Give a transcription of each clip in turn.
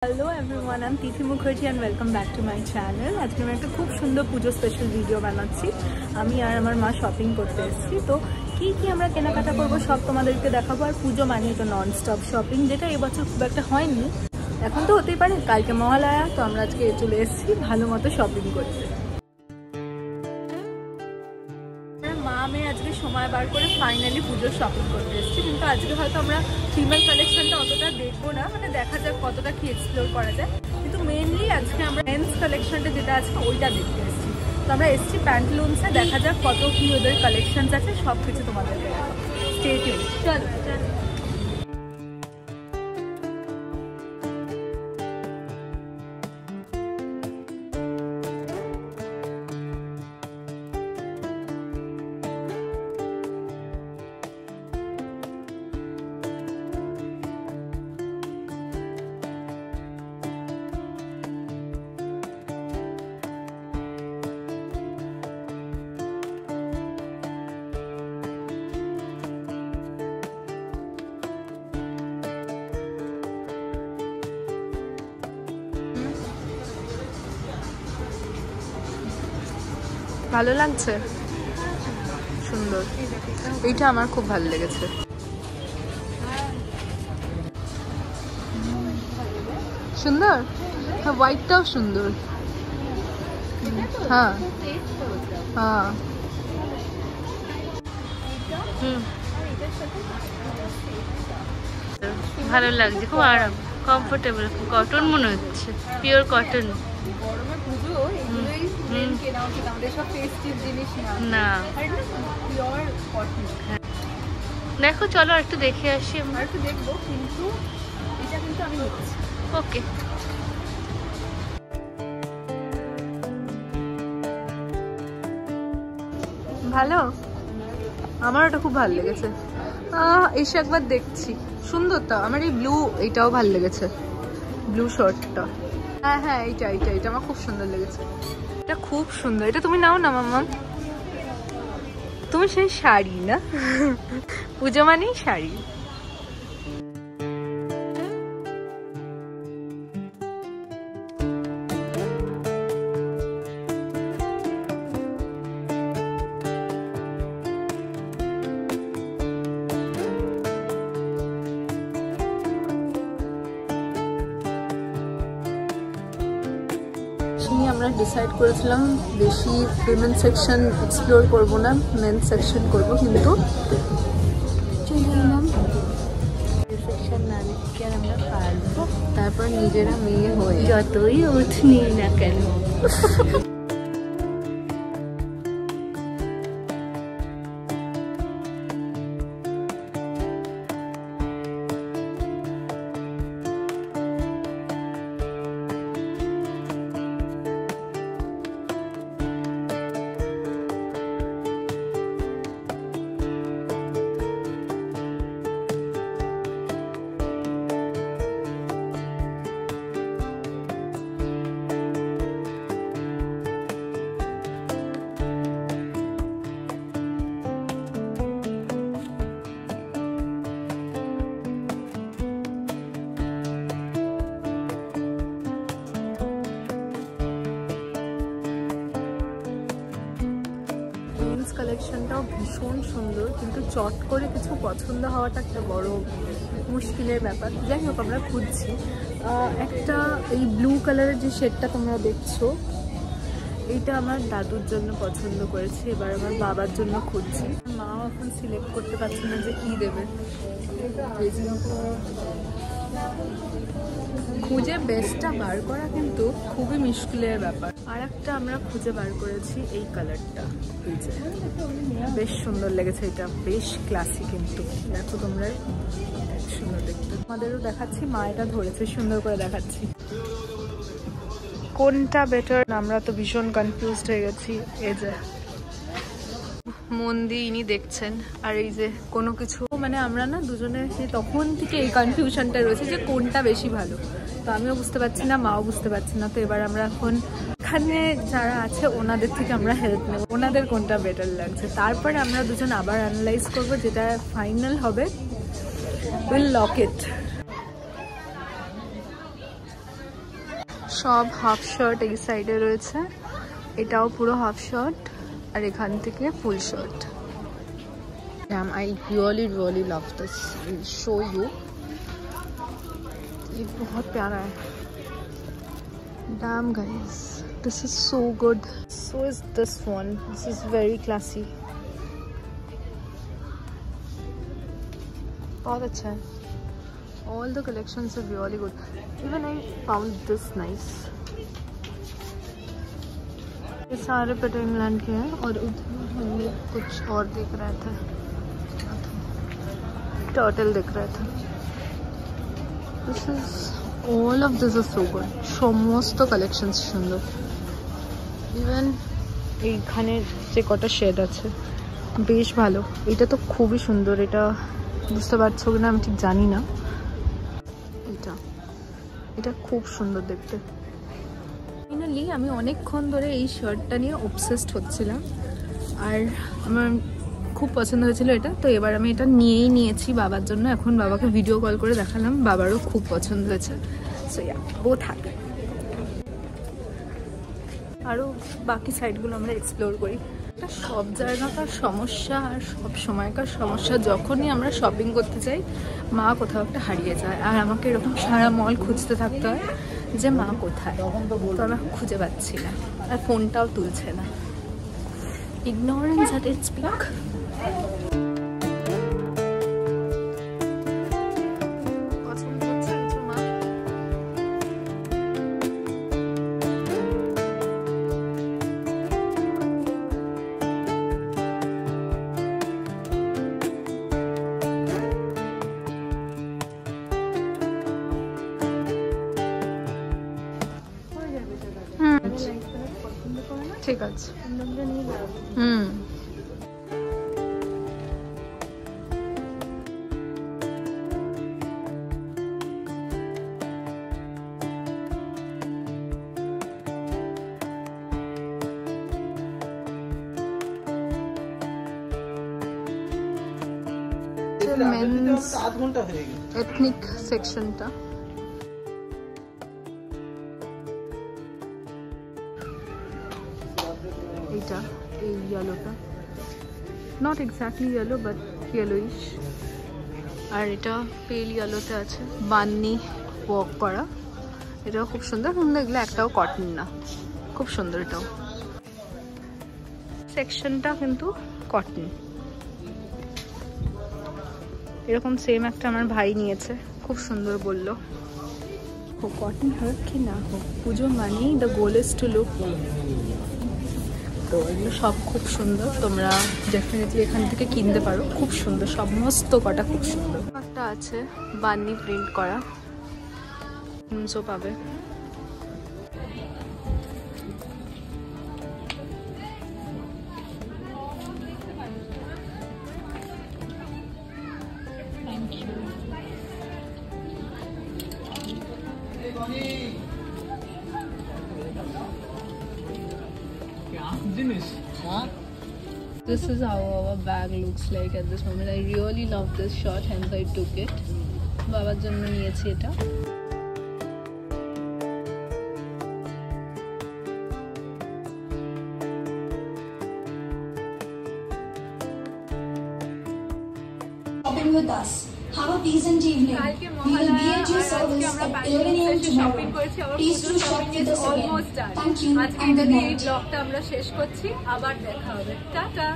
Hello everyone, I'm Tithi Mukherjee and welcome back to my channel. আজকে আমি একটা খুব সুন্দর পুজো স্পেশাল ভিডিও বানাচ্ছি। আমি আর আমার মা শপিং করতে এসেছি। তো কি কি আমরা কেনাকাটা করব সব তোমাদেরকে দেখাবো। আর পুজো মানে তো নন স্টপ শপিং, যেটা এবছর খুব একটা হয়নি। এখন তো হতেই পারে, কালকে মহালয়া, তো আমরা আজকে চলে এসেছি ভালো মতো শপিং করতে। আমি আজকে সময় বার করে ফাইনালি পুজোর শপিং করতে এসেছি, কিন্তু আজকে হয়তো আমরা ফিমেল কালেকশনটা অতটা দেখবো না, মানে দেখা যাক কতটা কি এক্সপ্লোর করা যায়। কিন্তু মেনলি আজকে আমরা মেন্স কালেকশনটা যেটা আছে ওইটা দেখতে এসেছি। তো আমরা এসেছি প্যান্টলুন্সে, দেখা যাক কত কি ওদের কালেকশনস আছে, সব কিছু তোমাদের দেখাবো। Stay tune. চলো চলো। ভালো লাগছে, সুন্দর। এইটা আমার খুব ভালো লেগেছে। সুন্দর, হ্যাঁ, হোয়াইটটাও সুন্দর। হ্যাঁ হ্যাঁ, ভালো লাগছে, খুব আরাম, কমফোর্টেবল, কটন মনে হচ্ছে, পিওর কটন। না দেখো, চলো একটু দেখে আসি। আমরা একটু দেখবো, কিন্তু এটা কিন্তু আমি নিচ্ছি। ওকে, ভালো, আমার ওটা খুব ভালো লেগেছে। এসে একবার দেখছি, সুন্দর। তো আমার এই ব্লু, এইটাও ভালো লেগেছে, ব্লু শার্টটা। হ্যাঁ হ্যাঁ, এইটা এইটা এইটা আমার খুব সুন্দর লেগেছে। এটা খুব সুন্দর, এটা তুমি নাও না মাম্মা। তুমি সেই শাড়ি না, পুজো মানেই শাড়ি। আমরা ডিসাইড করেছিলাম বেশি উইমেন সেকশন এক্সপ্লোর করবো না, মেন সেকশন করবো, কিন্তু সেকশন না দেখে আমরা পারবো। তারপর নিজেরা মেয়ে হয়ে যতই ওঠ নিই না কেন। কালেকশনটাও ভীষণ সুন্দর, কিন্তু চট করে কিছু পছন্দ হওয়াটা একটা বড় মুশকিলের ব্যাপার। যাই হোক, আমরা খুঁজছি একটা এই ব্লু কালারের যে শেডটা তোমরা দেখছো, এইটা আমার দাদুর জন্য পছন্দ করেছি, এবার আমার বাবার জন্য খুঁজছি। মাও এখন সিলেক্ট করতে পারছি না যে কী দেবে, খুঁজে বেস্টটা বার করা কিন্তু খুবই মুশকিলের ব্যাপার। আর একটা আমরা খুঁজে বার করেছি এই কালারটা, বেশ সুন্দর লেগেছে, এটা বেশ ক্লাসি, কিন্তু দেখো তোমরা, সুন্দর দেখতে। আমাদেরও দেখাচ্ছি, মা এটা ধরেছে, সুন্দর করে দেখাচ্ছি কোনটা বেটার। আমরা তো ভীষণ কনফিউজড হয়ে গেছি। এই যে মন দিয়ে ইনি দেখছেন, আর এই যে কোনো কিছু, মানে আমরা না দুজনে সেই তখন থেকে এই কনফিউশনটা রয়েছে যে কোনটা বেশি ভালো। তো আমিও বুঝতে পারছি না, মাও বুঝতে পারছি না। তো এবার আমরা এখন এখানে যারা আছে ওনাদের থেকে আমরা হেল্প নেব, ওনাদের কোনটা বেটার লাগছে, তারপরে আমরা দুজন আবার অ্যানালাইজ করবো, যেটা ফাইনাল হবে উইল লক ইট। সব হাফ শার্ট এই সাইডে রয়েছে, এটাও পুরো হাফ শার্ট, আর এখান থেকে full shirt. I really love this. I'll show you. ये बहुत प्यारा है। Damn guys, this is so good. So is this one. This is very classy. बहुत अच्छा है। All the collections are really good. Even I found this nice. ये सारे पेटर England के हैं और उधर हमने कुछ और देख रहे थे, टर्टल देख रहे थे। This is all of this is so good. সমস্ত collections সুন্দর। Even এইখানে যে কটা শেড আছে বেশ ভালো। এটা তো খুবই সুন্দর, এটা বুঝতে পারছো কিনা আমি ঠিক জানি না। এটা খুব সুন্দর দেখতে। ফাইনালি আমি অনেকক্ষণ ধরে এই শার্টটা নিয়ে অবসেসড হচ্ছিলাম, আর আমার খুব পছন্দ হয়েছিল এটা, তো এবার আমি এটা নিয়েই নিয়েছি বাবার জন্য। এখন বাবাকে ভিডিও কল করে দেখালাম, বাবারও খুব পছন্দ হয়েছে। So yeah, both happy. আরও বাকি সাইডগুলো আমরা এক্সপ্লোর করি। সব জায়গাকার সমস্যা আর সব সময়কার সমস্যা, যখনই আমরা শপিং করতে যাই মা কোথাও একটা হারিয়ে যায়, আর আমাকে এরকম সারা মল খুঁজতে থাকতে হয় যে মা কোথায়, তো আমি খুঁজে পাচ্ছি না, আর ফোনটাও তুলছে না। Ignorance at its peak. ঠিক আছে। মেন্স এথনিক সেকশনটা, এইটা এই ইয়েলোটা, not exactly yellow but yellowish, আর এটা পেল ইয়েলোতে আছে, বান্নি ওয়ার্ক করা, এটাও খুব সুন্দর। কিন্তু এগুলো একটাও কটন না, খুব সুন্দর। এটাও সেকশনটা কিন্তু কটন। এরকম সেম একটা আমার ভাই নিয়েছে, খুব সুন্দর বললো। কটন হোক কি না হোক, পুজো মানেই the goal is to look. তো এগুলো সব খুব সুন্দর, তোমরা ডেফিনেটলি এখান থেকে কিনতে পারো, খুব সুন্দর, সমস্ত কটা খুব সুন্দর। একটা আছে বান্নি প্রিন্ট করা, জিন্সও পাবে। This is how our bag looks like at this moment. I really love this shirt, hence I took it. বাবার জন্য নিয়েছি এটা। Shopping with us. Have a pleasant evening. We will be at your service at 11 a.m. tomorrow. Please do shop with us again. Thank you and good night. ব্লগটা আমরা শেষ করছি, আবার দেখা হবে, টাটা।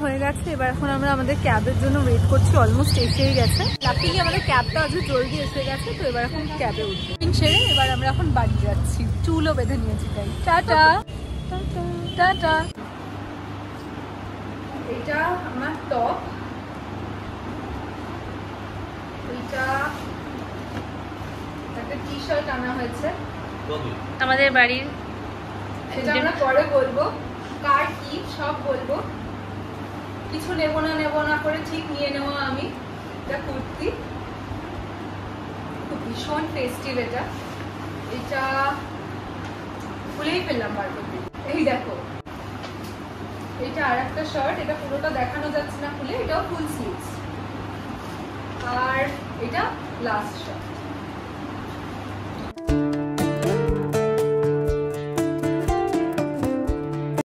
হয়ে গেছে, এবার এখন আমরা আমাদের ক্যাবের জন্য ওয়েট করছি, অলমোস্ট এসেই গেছে। লাকিলি আমাদের ক্যাবটা আজকে জলদি এসে গেছে, তো এবার এখন ক্যাবে উঠবো সেরে এবার আমরা এখন বাড়ি যাচ্ছি, চুলও বেঁধে নিয়েছি তাই। Tata tata. এটা আমার টপ, এটা একটা টি শার্ট আনা হয়েছে আমাদের বাড়ির, এটা আমরা পরে বলবো, কার কি সব বলবো। কিছু নেবো না করে ঠিক নিয়ে নেওয়া আমি। এটা কুর্তি, খুব ভীষণ ফেস্টিভ। এটা এটা খুলেই ফেললাম বার করতে, এই দেখো। এটা আর একটা শার্ট, এটা পুরোটা দেখানো যাচ্ছে না খুলে, এটাও ফুল স্লিভস। আর এটা লাস্ট শার্ট।